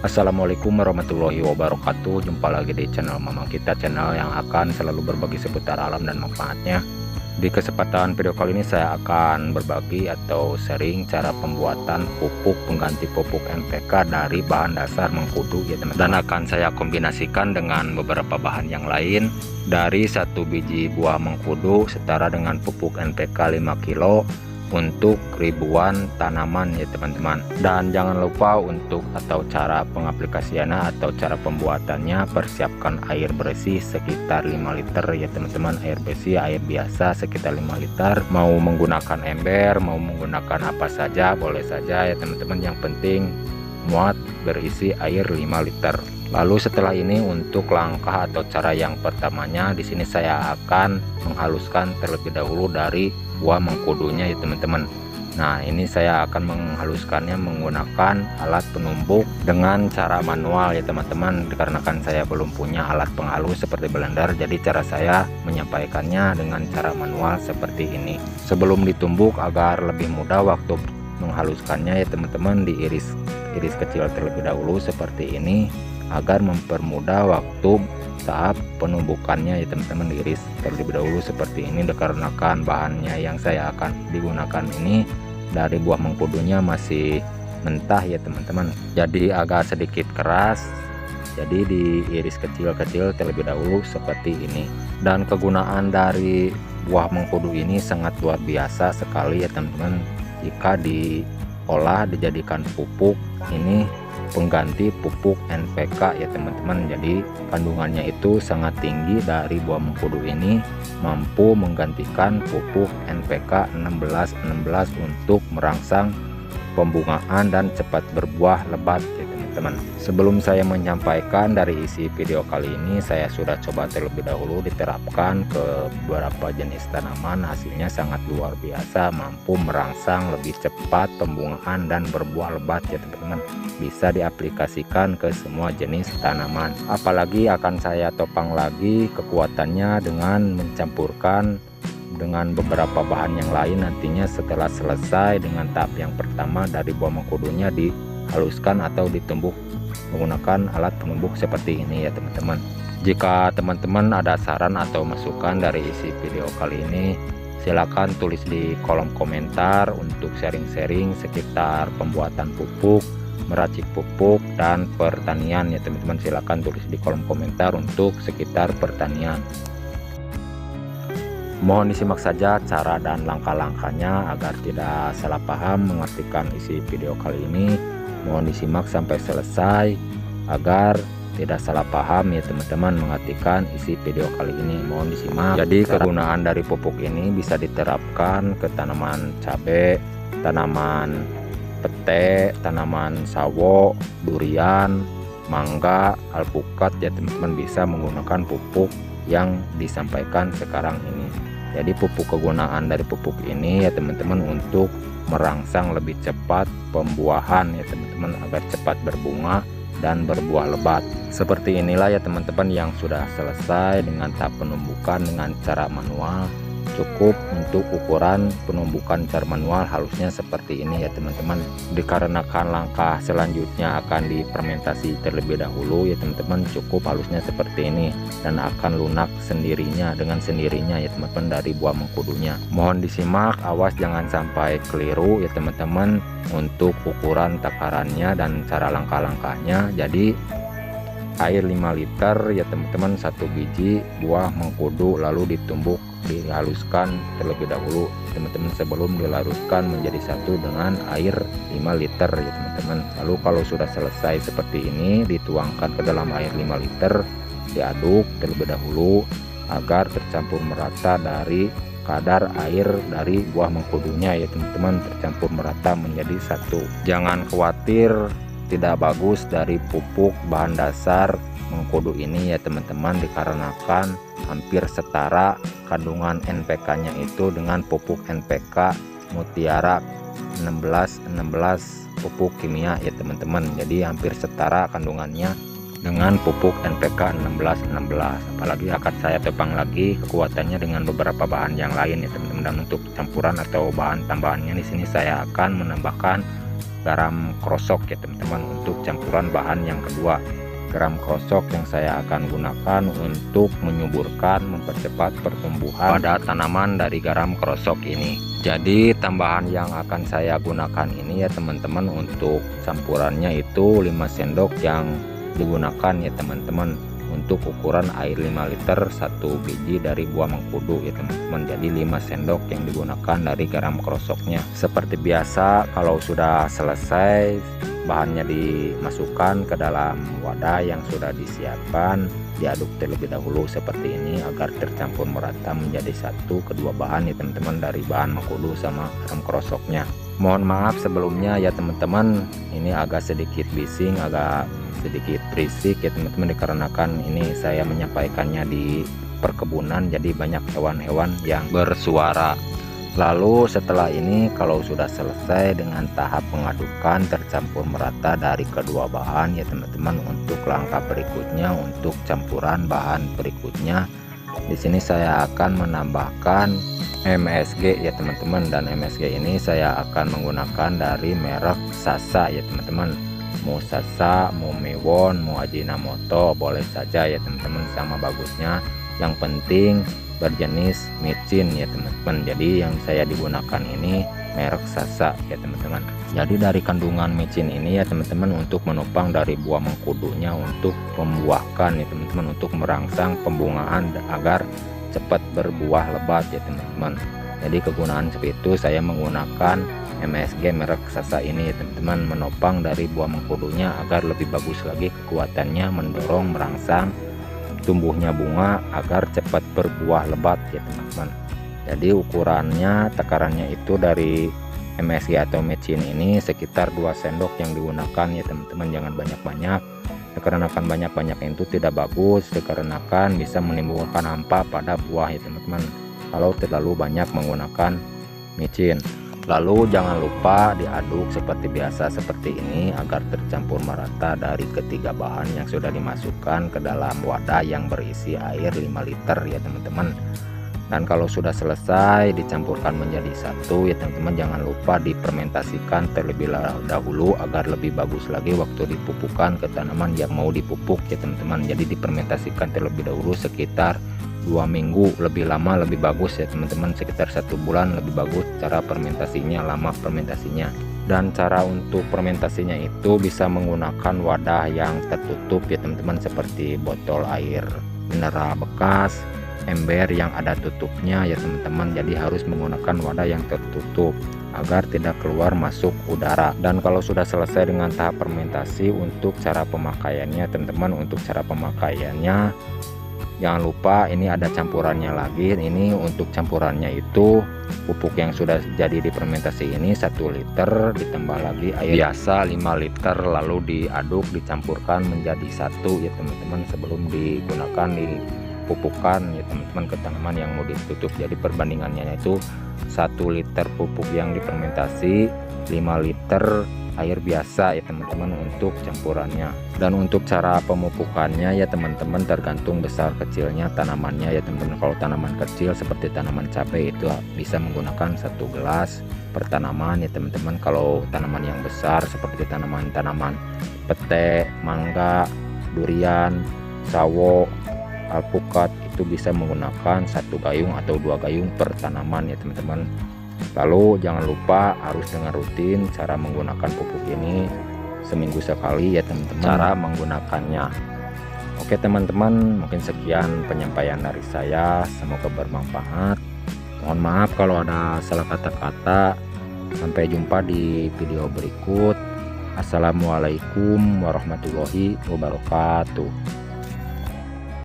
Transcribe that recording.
Assalamualaikum warahmatullahi wabarakatuh. Jumpa lagi di channel Mamang Kita, channel yang akan selalu berbagi seputar alam dan manfaatnya. Di kesempatan video kali ini saya akan berbagi atau sharing cara pembuatan pupuk pengganti pupuk NPK dari bahan dasar mengkudu ya teman-teman. Dan akan saya kombinasikan dengan beberapa bahan yang lain. Dari satu biji buah mengkudu setara dengan pupuk NPK 5 kilo untuk ribuan tanaman ya teman-teman. Dan jangan lupa untuk atau cara pengaplikasiannya atau cara pembuatannya, persiapkan air bersih sekitar 5 liter ya teman-teman. Air bersih, air biasa sekitar 5 liter. Mau menggunakan ember, mau menggunakan apa saja boleh saja ya teman-teman, yang penting muat berisi air 5 liter. Lalu setelah ini untuk langkah atau cara yang pertamanya, di sini saya akan menghaluskan terlebih dahulu dari buah mengkudunya ya teman-teman. Nah, ini saya akan menghaluskannya menggunakan alat penumbuk dengan cara manual ya teman-teman, dikarenakan saya belum punya alat penghalus seperti blender, jadi cara saya menyampaikannya dengan cara manual seperti ini. Sebelum ditumbuk agar lebih mudah waktu menghaluskannya ya teman-teman, diiris kecil terlebih dahulu seperti ini agar mempermudah waktu tahap penumbukannya ya teman-teman. Diiris terlebih dahulu seperti ini dikarenakan bahannya yang saya akan digunakan ini dari buah mengkudunya masih mentah ya teman-teman, jadi agak sedikit keras, jadi diiris kecil-kecil terlebih dahulu seperti ini. Dan kegunaan dari buah mengkudu ini sangat luar biasa sekali ya teman-teman. Jika diolah dijadikan pupuk, ini pengganti pupuk NPK ya teman-teman. Jadi kandungannya itu sangat tinggi dari buah mengkudu ini, mampu menggantikan pupuk NPK 16 untuk merangsang pembungaan dan cepat berbuah lebat ya teman-teman. Sebelum saya menyampaikan dari isi video kali ini, saya sudah coba terlebih dahulu diterapkan ke beberapa jenis tanaman. Hasilnya sangat luar biasa, mampu merangsang lebih cepat pembungaan dan berbuah lebat ya teman-teman. Bisa diaplikasikan ke semua jenis tanaman. Apalagi akan saya topang lagi kekuatannya dengan mencampurkan dengan beberapa bahan yang lain nantinya setelah selesai dengan tahap yang pertama dari buah mengkudunya dihaluskan atau ditumbuk menggunakan alat penumbuk seperti ini ya teman-teman. Jika teman-teman ada saran atau masukan dari isi video kali ini, silakan tulis di kolom komentar untuk sharing-sharing sekitar pembuatan pupuk, meracik pupuk, dan pertanian ya teman-teman. Silakan tulis di kolom komentar untuk sekitar pertanian. Mohon disimak saja cara dan langkah-langkahnya agar tidak salah paham mengartikan isi video kali ini. Mohon disimak sampai selesai agar tidak salah paham ya teman-teman mengartikan isi video kali ini. Mohon disimak. Jadi kegunaan dari pupuk ini bisa diterapkan ke tanaman cabai, tanaman pete, tanaman sawo, durian, mangga, alpukat ya teman-teman, bisa menggunakan pupuk yang disampaikan sekarang ini. Jadi pupuk, kegunaan dari pupuk ini ya teman-teman untuk merangsang lebih cepat pembuahan ya teman-teman, agar cepat berbunga dan berbuah lebat. Seperti inilah ya teman-teman yang sudah selesai dengan tahap penumbukan dengan cara manual. Cukup untuk ukuran penumbukan cara manual halusnya seperti ini ya teman-teman. Dikarenakan langkah selanjutnya akan difermentasi terlebih dahulu ya teman-teman, cukup halusnya seperti ini dan akan lunak sendirinya dengan sendirinya ya teman-teman dari buah mengkudunya. Mohon disimak, awas jangan sampai keliru ya teman-teman untuk ukuran takarannya dan cara langkah-langkahnya. Jadi air 5 liter ya teman-teman, satu biji buah mengkudu, lalu ditumbuk dihaluskan terlebih dahulu teman-teman sebelum dilarutkan menjadi satu dengan air 5 liter ya teman-teman. Lalu kalau sudah selesai seperti ini, dituangkan ke dalam air 5 liter, diaduk terlebih dahulu agar tercampur merata dari kadar air dari buah mengkudunya ya teman-teman, tercampur merata menjadi satu. Jangan khawatir tidak bagus dari pupuk bahan dasar mengkudu ini ya teman-teman, dikarenakan hampir setara kandungan NPK-nya itu dengan pupuk NPK Mutiara 16 pupuk kimia ya teman-teman. Jadi hampir setara kandungannya dengan pupuk NPK 16. Apalagi akan saya topang lagi kekuatannya dengan beberapa bahan yang lain ya teman-teman. Dan untuk campuran atau bahan tambahannya di sini saya akan menambahkan garam krosok ya teman-teman untuk campuran bahan yang kedua. Garam krosok yang saya akan gunakan untuk menyuburkan, mempercepat pertumbuhan pada tanaman dari garam krosok ini. Jadi tambahan yang akan saya gunakan ini ya teman-teman, untuk campurannya itu 5 sendok yang digunakan ya teman-teman, untuk ukuran air 5 liter 1 biji dari buah mengkudu ya teman-teman. Jadi 5 sendok yang digunakan dari garam krosoknya. Seperti biasa, kalau sudah selesai bahannya dimasukkan ke dalam wadah yang sudah disiapkan, diaduk terlebih dahulu seperti ini agar tercampur merata menjadi satu kedua bahan ya teman-teman, dari bahan mengkudu sama garam krosoknya. Mohon maaf sebelumnya ya teman-teman, ini agak sedikit bising, agak sedikit berisik ya teman-teman, dikarenakan ini saya menyampaikannya di perkebunan, jadi banyak hewan-hewan yang bersuara. Lalu setelah ini kalau sudah selesai dengan tahap pengadukan tercampur merata dari kedua bahan ya teman-teman, untuk langkah berikutnya, untuk campuran bahan berikutnya, di sini saya akan menambahkan MSG ya teman-teman, dan MSG ini saya akan menggunakan dari merek Sasa ya teman-teman. Mau Sasa, mau Mewon, mau Ajinomoto boleh saja ya teman-teman, sama bagusnya. Yang penting berjenis micin ya teman-teman. Jadi yang saya digunakan ini merek Sasa ya teman-teman. Jadi dari kandungan micin ini ya teman-teman, untuk menopang dari buah mengkudunya, untuk membuahkan ya teman-teman, untuk merangsang pembungaan agar cepat berbuah lebat ya teman-teman. Jadi kegunaan seperti itu saya menggunakan MSG merek Sasa ini ya teman-teman, menopang dari buah mengkudunya agar lebih bagus lagi kekuatannya, mendorong merangsang tumbuhnya bunga agar cepat berbuah lebat ya teman-teman. Jadi ukurannya, takarannya itu dari MSG atau micin ini sekitar 2 sendok yang digunakan ya teman-teman, jangan banyak-banyak, dikarenakan banyak-banyak itu tidak bagus, dikarenakan bisa menimbulkan hampa pada buah ya teman-teman kalau terlalu banyak menggunakan micin. Lalu jangan lupa diaduk seperti biasa seperti ini agar tercampur merata dari ketiga bahan yang sudah dimasukkan ke dalam wadah yang berisi air 5 liter ya teman-teman. Dan kalau sudah selesai dicampurkan menjadi satu ya teman-teman, jangan lupa difermentasikan terlebih dahulu agar lebih bagus lagi waktu dipupukkan ke tanaman yang mau dipupuk ya teman-teman. Jadi difermentasikan terlebih dahulu sekitar 2 minggu, lebih lama lebih bagus ya teman-teman, sekitar 1 bulan lebih bagus cara fermentasinya, lama fermentasinya. Dan cara untuk fermentasinya itu bisa menggunakan wadah yang tertutup ya teman-teman, seperti botol air mineral bekas, ember yang ada tutupnya ya teman-teman. Jadi harus menggunakan wadah yang tertutup agar tidak keluar masuk udara. Dan kalau sudah selesai dengan tahap fermentasi, untuk cara pemakaiannya teman-teman, untuk cara pemakaiannya jangan lupa ini ada campurannya lagi. Ini untuk campurannya itu pupuk yang sudah jadi difermentasi ini 1 liter ditambah lagi air biasa 5 liter, lalu diaduk dicampurkan menjadi satu ya teman-teman, sebelum digunakan dipupukkan ya teman-teman ke tanaman yang mau ditutup. Jadi perbandingannya itu 1 liter pupuk yang difermentasi, 5 liter air biasa ya teman-teman untuk campurannya. Dan untuk cara pemupukannya ya teman-teman tergantung besar kecilnya tanamannya ya teman-teman. Kalau tanaman kecil seperti tanaman cabai itu bisa menggunakan 1 gelas per tanaman ya teman-teman. Kalau tanaman yang besar seperti tanaman-tanaman pete, mangga, durian, sawo, alpukat itu bisa menggunakan 1 gayung atau 2 gayung per tanaman ya teman-teman. Lalu jangan lupa harus dengan rutin cara menggunakan pupuk ini seminggu sekali ya teman-teman cara menggunakannya. Oke teman-teman, mungkin sekian penyampaian dari saya, semoga bermanfaat. Mohon maaf kalau ada salah kata-kata. Sampai jumpa di video berikut. Assalamualaikum warahmatullahi wabarakatuh.